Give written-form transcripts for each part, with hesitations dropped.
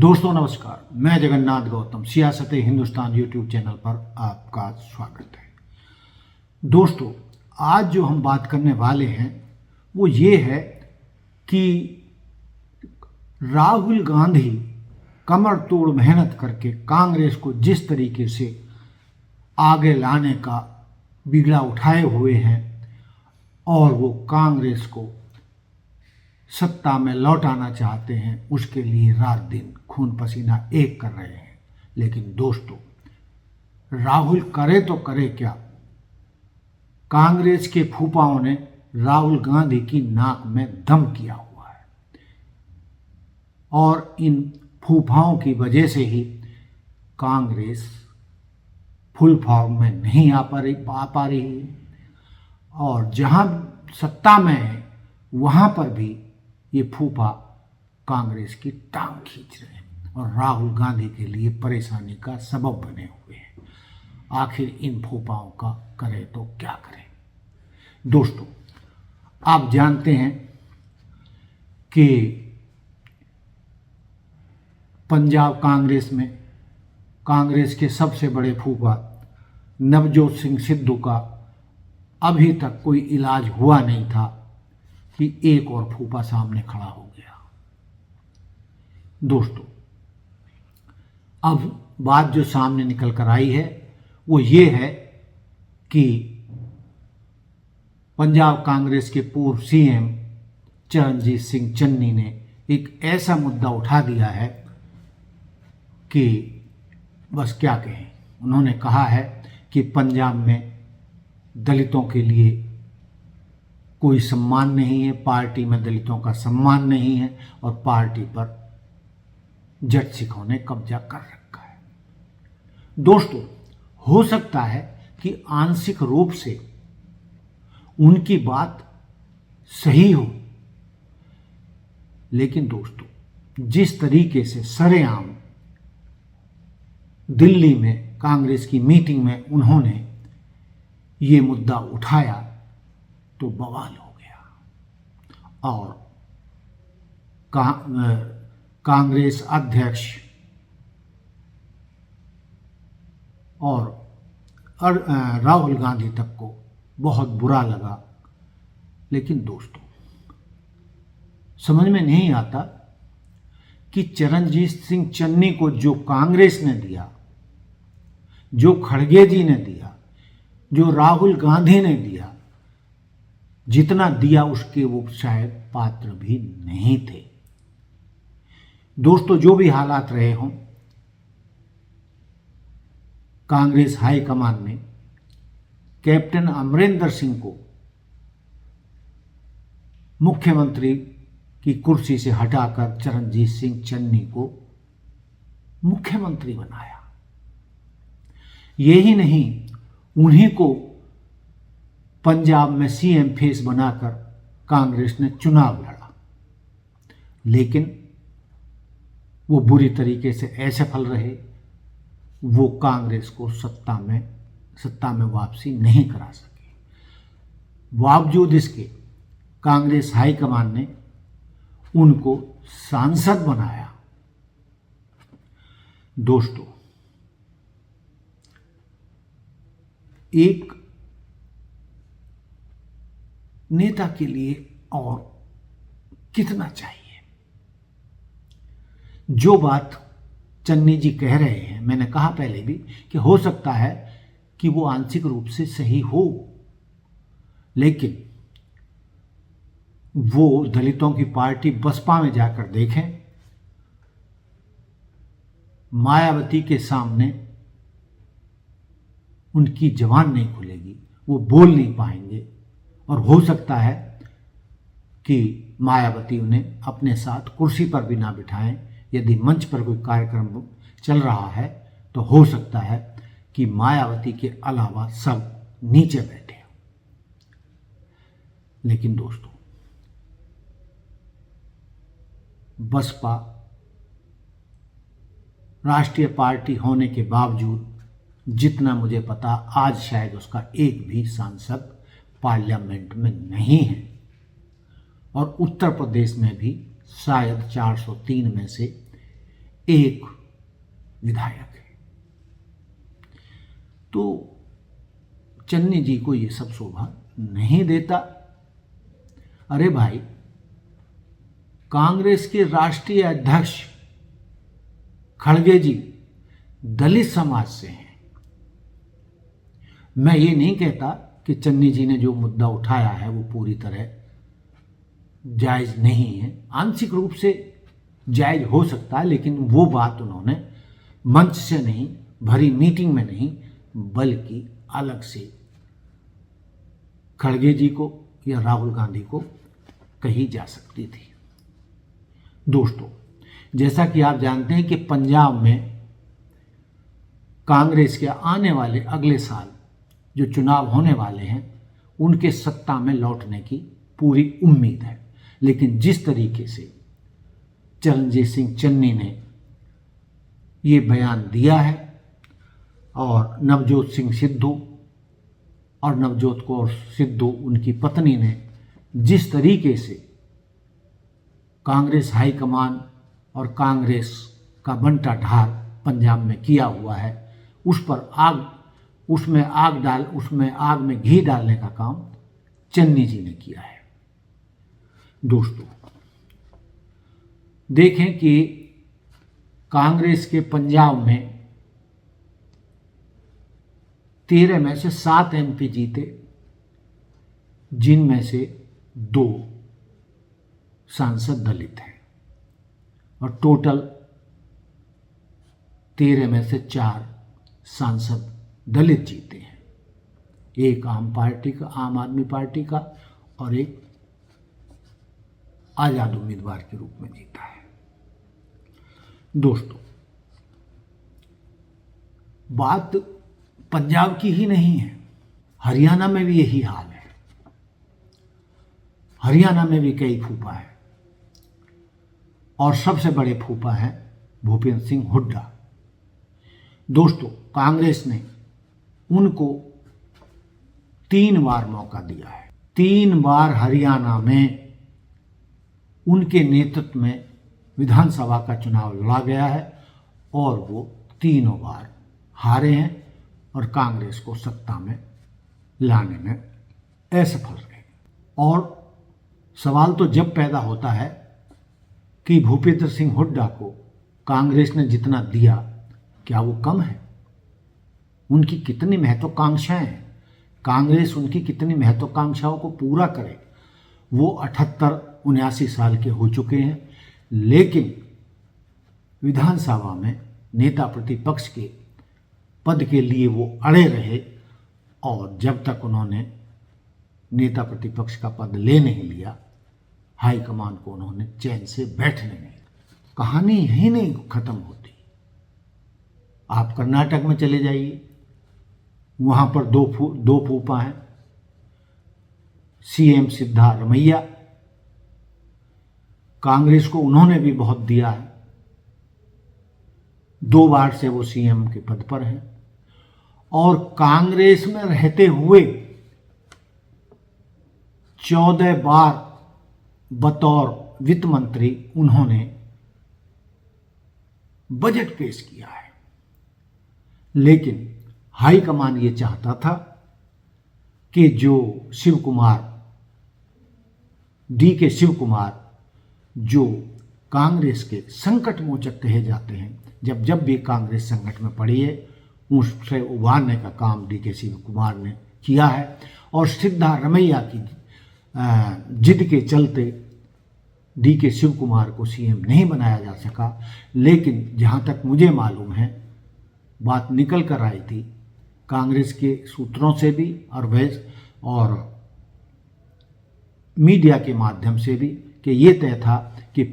दोस्तों नमस्कार, मैं जगन्नाथ गौतम सियासत हिंदुस्तान यूट्यूब चैनल पर आपका स्वागत है। दोस्तों, आज जो हम बात करने वाले हैं वो ये है कि राहुल गांधी कमर तोड़ मेहनत करके कांग्रेस को जिस तरीके से आगे लाने का बीड़ा उठाए हुए हैं और वो कांग्रेस को सत्ता में लौटाना चाहते हैं, उसके लिए रात दिन खून पसीना एक कर रहे हैं। लेकिन दोस्तों, राहुल करे तो करे क्या? कांग्रेस के फूफाओं ने राहुल गांधी की नाक में दम किया हुआ है और इन फूफाओं की वजह से ही कांग्रेस फुल फॉर्म में नहीं आ पा रही है और जहां सत्ता में है वहां पर भी ये फूफा कांग्रेस की टांग खींच रहे हैं और राहुल गांधी के लिए परेशानी का सबब बने हुए हैं। आखिर इन फूफाओं का करे तो क्या करें? दोस्तों, आप जानते हैं कि पंजाब कांग्रेस में कांग्रेस के सबसे बड़े फूफा नवजोत सिंह सिद्धू का अभी तक कोई इलाज हुआ नहीं था कि एक और फूफा सामने खड़ा हो गया। दोस्तों, अब बात जो सामने निकल कर आई है वो ये है कि पंजाब कांग्रेस के पूर्व सीएम चरणजीत सिंह चन्नी ने एक ऐसा मुद्दा उठा दिया है कि बस क्या कहें। उन्होंने कहा है कि पंजाब में दलितों के लिए कोई सम्मान नहीं है, पार्टी में दलितों का सम्मान नहीं है और पार्टी पर जट सिखों ने कब्जा कर रखा है। दोस्तों, हो सकता है कि आंशिक रूप से उनकी बात सही हो, लेकिन दोस्तों, जिस तरीके से सरेआम दिल्ली में कांग्रेस की मीटिंग में उन्होंने ये मुद्दा उठाया तो बवाल हो गया और कांग्रेस अध्यक्ष और राहुल गांधी तक को बहुत बुरा लगा। लेकिन दोस्तों, समझ में नहीं आता कि चरणजीत सिंह चन्नी को जो कांग्रेस ने दिया, जो खड़गे जी ने दिया, जो राहुल गांधी ने दिया, जितना दिया उसके वो शायद पात्र भी नहीं थे। दोस्तों, जो भी हालात रहे हों, कांग्रेस हाईकमान ने कैप्टन अमरिंदर सिंह को मुख्यमंत्री की कुर्सी से हटाकर चरणजीत सिंह चन्नी को मुख्यमंत्री बनाया। यही नहीं, उन्हीं को पंजाब में सीएम फेस बनाकर कांग्रेस ने चुनाव लड़ा, लेकिन वो बुरी तरीके से असफल रहे। वो कांग्रेस को सत्ता में वापसी नहीं करा सके। बावजूद इसके कांग्रेस हाईकमान ने उनको सांसद बनाया। दोस्तों, एक नेता के लिए और कितना चाहिए? जो बात चन्नी जी कह रहे हैं, मैंने कहा पहले भी कि हो सकता है कि वो आंशिक रूप से सही हो, लेकिन वो दलितों की पार्टी बसपा में जाकर देखें, मायावती के सामने उनकी जबान नहीं खुलेगी, वो बोल नहीं पाएंगे और हो सकता है कि मायावती उन्हें अपने साथ कुर्सी पर भी ना बिठाएं। यदि मंच पर कोई कार्यक्रम चल रहा है तो हो सकता है कि मायावती के अलावा सब नीचे बैठे। लेकिन दोस्तों, बसपा राष्ट्रीय पार्टी होने के बावजूद, जितना मुझे पता, आज शायद उसका एक भी सांसद पार्लियामेंट में नहीं है और उत्तर प्रदेश में भी शायद 403 में से एक विधायक है। तो चन्नी जी को ये सब शोभा नहीं देता। अरे भाई, कांग्रेस के राष्ट्रीय अध्यक्ष खड़गे जी दलित समाज से हैं। मैं ये नहीं कहता कि चन्नी जी ने जो मुद्दा उठाया है वो पूरी तरह जायज नहीं है, आंशिक रूप से जायज हो सकता है, लेकिन वो बात उन्होंने मंच से नहीं, भरी मीटिंग में नहीं, बल्कि अलग से खड़गे जी को या राहुल गांधी को कही जा सकती थी। दोस्तों, जैसा कि आप जानते हैं कि पंजाब में कांग्रेस के आने वाले अगले साल जो चुनाव होने वाले हैं उनके सत्ता में लौटने की पूरी उम्मीद है। लेकिन जिस तरीके से चरणजीत सिंह चन्नी ने ये बयान दिया है और नवजोत सिंह सिद्धू और नवजोत कौर सिद्धू उनकी पत्नी ने जिस तरीके से कांग्रेस हाईकमान और कांग्रेस का बंटा ढाल पंजाब में किया हुआ है, उसमें आग में घी डालने का काम चन्नी जी ने किया है। दोस्तों, देखें कि कांग्रेस के पंजाब में 13 में से 7 एमपी जीते, जिनमें से 2 सांसद दलित हैं और टोटल 13 में से 4 सांसद दलित जीते हैं। एक आम आदमी पार्टी का और एक आजाद उम्मीदवार के रूप में जीता है। दोस्तों, बात पंजाब की ही नहीं है, हरियाणा में भी यही हाल है। हरियाणा में भी कई फूफा है और सबसे बड़े फूफा हैं भूपेंद्र सिंह हुड्डा। दोस्तों, कांग्रेस ने उनको 3 बार मौका दिया है। 3 बार हरियाणा में उनके नेतृत्व में विधानसभा का चुनाव लड़ा गया है और वो तीनों बार हारे हैं और कांग्रेस को सत्ता में लाने में असफल रहे। और सवाल तो जब पैदा होता है कि भूपेंद्र सिंह हुड्डा को कांग्रेस ने जितना दिया, क्या वो कम है? उनकी कितनी महत्वाकांक्षाएं हैं, कांग्रेस उनकी कितनी महत्वाकांक्षाओं को पूरा करे। वो 78-79 साल के हो चुके हैं, लेकिन विधानसभा में नेता प्रतिपक्ष के पद के लिए वो अड़े रहे और जब तक उन्होंने नेता प्रतिपक्ष का पद ले नहीं लिया, हाईकमान को उन्होंने चैन से बैठने नहीं। कहानी यही नहीं खत्म होती। आप कर्नाटक में चले जाइए, वहां पर दो फूफा हैं, सीएम सिद्धारमैया। कांग्रेस को उन्होंने भी बहुत दिया है, 2 बार से वो सीएम के पद पर हैं और कांग्रेस में रहते हुए 14 बार बतौर वित्त मंत्री उन्होंने बजट पेश किया है। लेकिन हाईकमान ये चाहता था कि जो DK शिव कुमार जो कांग्रेस के संकट मोचक कहे जाते हैं, जब भी कांग्रेस संकट में पड़ी है उससे उबारने का काम DK शिव कुमार ने किया है। और सिद्धारमैया की जिद के चलते DK शिव कुमार को सीएम नहीं बनाया जा सका। लेकिन जहाँ तक मुझे मालूम है, बात निकल कर आई थी कांग्रेस के सूत्रों से भी और मीडिया के माध्यम से भी कि ये तय था कि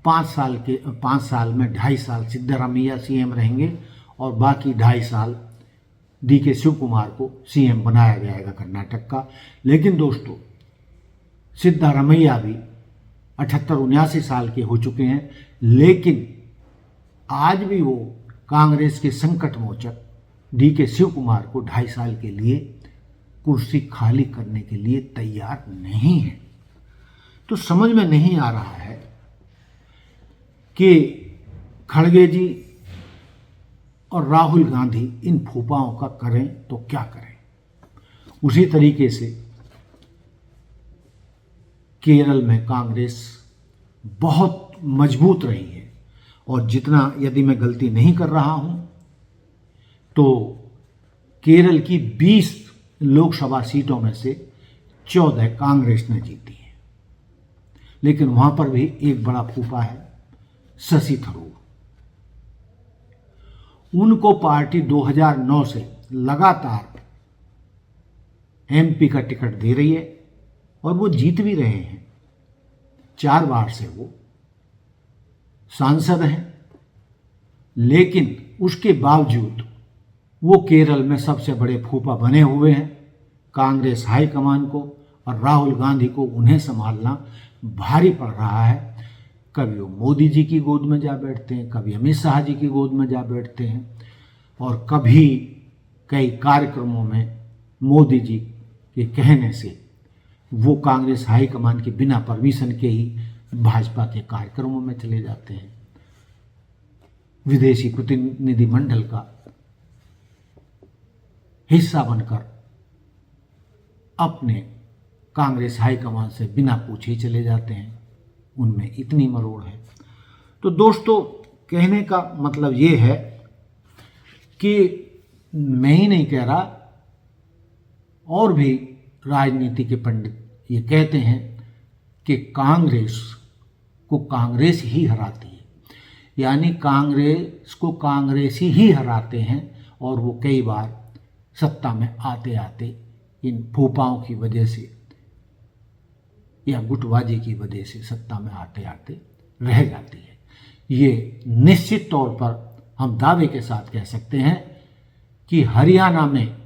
5 साल में 2.5 साल सिद्धारमैया सीएम रहेंगे और बाकी 2.5 साल DK शिव कुमार को सीएम बनाया जाएगा कर्नाटक का। लेकिन दोस्तों, सिद्धारमैया भी 78-79 साल के हो चुके हैं, लेकिन आज भी वो कांग्रेस के संकट मोचक DK शिव कुमार को 2.5 साल के लिए कुर्सी खाली करने के लिए तैयार नहीं है। तो समझ में नहीं आ रहा है कि खड़गे जी और राहुल गांधी इन फूफाओं का करें तो क्या करें। उसी तरीके से केरल में कांग्रेस बहुत मजबूत रही है और जितना, यदि मैं गलती नहीं कर रहा हूं तो केरल की 20 लोकसभा सीटों में से 14 कांग्रेस ने जीती है। लेकिन वहां पर भी एक बड़ा फूफा है, शशि थरूर। उनको पार्टी 2009 से लगातार एमपी का टिकट दे रही है और वो जीत भी रहे हैं। 4 बार से वो सांसद हैं, लेकिन उसके बावजूद वो केरल में सबसे बड़े फूफा बने हुए हैं। कांग्रेस हाईकमान को और राहुल गांधी को उन्हें संभालना भारी पड़ रहा है। कभी वो मोदी जी की गोद में जा बैठते हैं, कभी अमित शाह जी की गोद में जा बैठते हैं और कभी कई कार्यक्रमों में मोदी जी के कहने से वो कांग्रेस हाईकमान के बिना परमिशन के ही भाजपा के कार्यक्रमों में चले जाते हैं। विदेशी प्रतिनिधिमंडल का हिस्सा बनकर अपने कांग्रेस हाईकमान से बिना पूछे ही चले जाते हैं। उनमें इतनी मरोड़ है। तो दोस्तों, कहने का मतलब ये है कि मैं ही नहीं कह रहा, और भी राजनीति के पंडित ये कहते हैं कि कांग्रेस को कांग्रेस ही हराती है, यानी कांग्रेस को कांग्रेस ही हराते हैं और वो कई बार सत्ता में आते आते इन फूफाओं की वजह से या गुटबाजी की वजह से सत्ता में आते आते रह जाती है। ये निश्चित तौर पर हम दावे के साथ कह सकते हैं कि हरियाणा में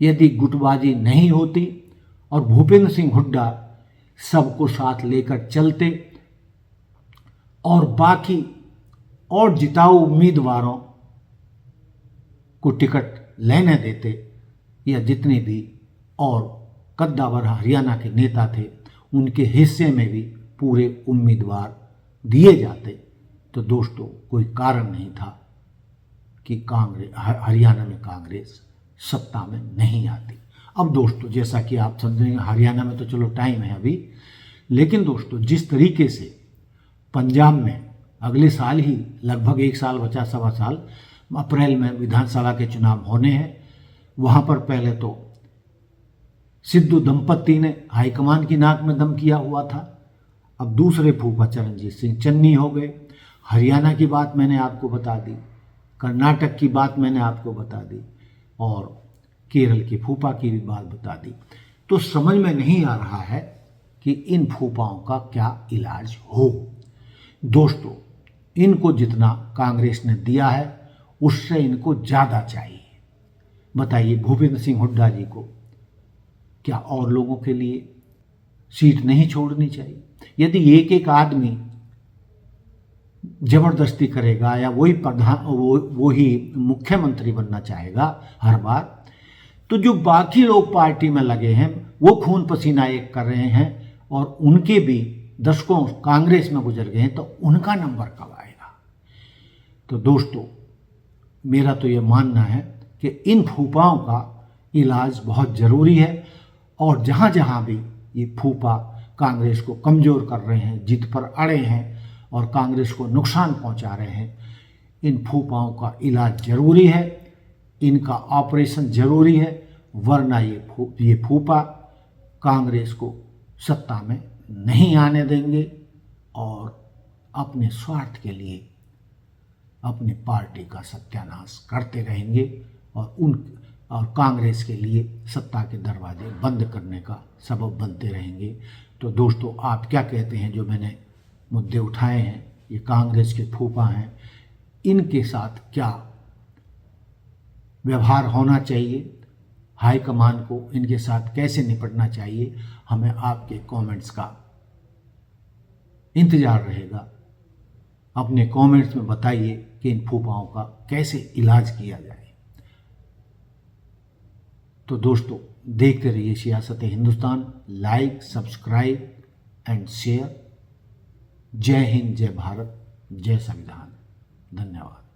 यदि गुटबाजी नहीं होती और भूपेंद्र सिंह हुड्डा सबको साथ लेकर चलते और बाकी और जिताऊ उम्मीदवारों को टिकट लेने देते, या जितने भी और कद्दावर हरियाणा के नेता थे उनके हिस्से में भी पूरे उम्मीदवार दिए जाते, तो दोस्तों कोई कारण नहीं था कि कांग्रेस हरियाणा में कांग्रेस सत्ता में नहीं आती। अब दोस्तों, जैसा कि आप समझेंगे, हरियाणा में तो चलो टाइम है अभी, लेकिन दोस्तों जिस तरीके से पंजाब में अगले साल ही लगभग 1 साल बचा, 1.25 साल, अप्रैल में विधानसभा के चुनाव होने हैं। वहाँ पर पहले तो सिद्धू दंपत्ति ने हाईकमान की नाक में दम किया हुआ था, अब दूसरे फूफा चरणजीत सिंह चन्नी हो गए। हरियाणा की बात मैंने आपको बता दी, कर्नाटक की बात मैंने आपको बता दी और केरल के फूफा की भी बात बता दी। तो समझ में नहीं आ रहा है कि इन फूफाओं का क्या इलाज हो। दोस्तों, इनको जितना कांग्रेस ने दिया है उससे इनको ज़्यादा चाहिए। बताइए, भूपेंद्र सिंह हुड्डा जी को क्या और लोगों के लिए सीट नहीं छोड़नी चाहिए? यदि एक एक आदमी जबरदस्ती करेगा या वही वही मुख्यमंत्री बनना चाहेगा हर बार, तो जो बाकी लोग पार्टी में लगे हैं वो खून पसीना एक कर रहे हैं और उनके भी दशकों कांग्रेस में गुजर गए हैं, तो उनका नंबर कब आएगा? तो दोस्तों, मेरा तो ये मानना है कि इन फूफाओं का इलाज बहुत ज़रूरी है और जहाँ जहाँ भी ये फूफा कांग्रेस को कमज़ोर कर रहे हैं, जिद पर अड़े हैं और कांग्रेस को नुकसान पहुँचा रहे हैं, इन फूफाओं का इलाज ज़रूरी है, इनका ऑपरेशन ज़रूरी है, वरना ये फूफा कांग्रेस को सत्ता में नहीं आने देंगे और अपने स्वार्थ के लिए अपनी पार्टी का सत्यानाश करते रहेंगे और कांग्रेस के लिए सत्ता के दरवाजे बंद करने का सबब बनते रहेंगे। तो दोस्तों, आप क्या कहते हैं? जो मैंने मुद्दे उठाए हैं, ये कांग्रेस के फूफा हैं, इनके साथ क्या व्यवहार होना चाहिए? हाईकमान को इनके साथ कैसे निपटना चाहिए? हमें आपके कमेंट्स का इंतज़ार रहेगा। अपने कमेंट्स में बताइए कि इन फूफाओं का कैसे इलाज किया जाए। तो दोस्तों, देखते रहिए सियासत Hindustan. Like, subscribe and share. जय हिंद, जय भारत। जय संविधान। धन्यवाद।